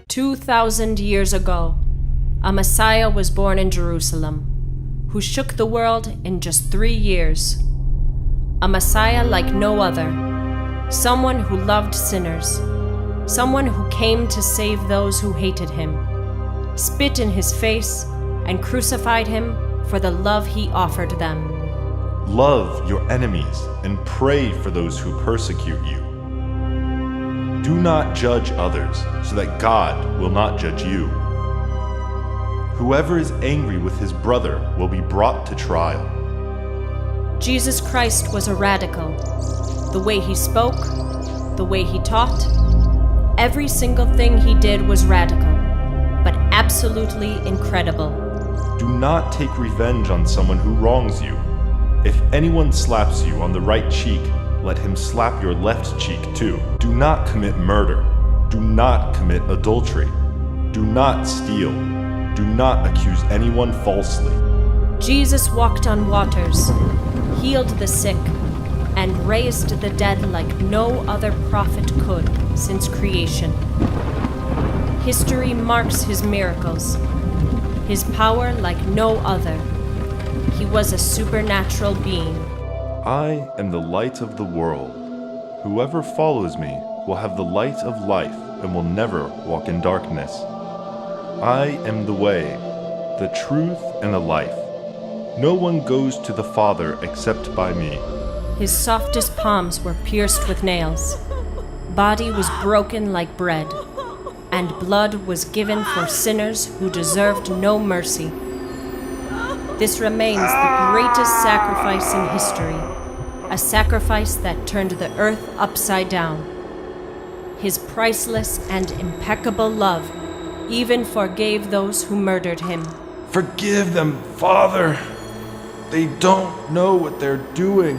2,000 years ago, a Messiah was born in Jerusalem, who shook the world in just 3 years. A Messiah like no other, someone who loved sinners, someone who came to save those who hated him, spit in his face, and crucified him for the love he offered them. Love your enemies and pray for those who persecute you. Do not judge others, so that God will not judge you. Whoever is angry with his brother will be brought to trial. Jesus Christ was a radical. The way he spoke, the way he taught, every single thing he did was radical, but absolutely incredible. Do not take revenge on someone who wrongs you. If anyone slaps you on the right cheek, let him slap your left cheek too. Do not commit murder. Do not commit adultery. Do not steal. Do not accuse anyone falsely. Jesus walked on waters, healed the sick, and raised the dead like no other prophet could since creation. History marks his miracles, his power like no other. He was a supernatural being. I am the light of the world. Whoever follows me will have the light of life and will never walk in darkness. I am the way, the truth, and the life. No one goes to the Father except by me. His softest palms were pierced with nails. Body was broken like bread, and blood was given for sinners who deserved no mercy. This remains the greatest sacrifice in history, a sacrifice that turned the earth upside down. His priceless and impeccable love even forgave those who murdered him. Forgive them, Father. They don't know what they're doing.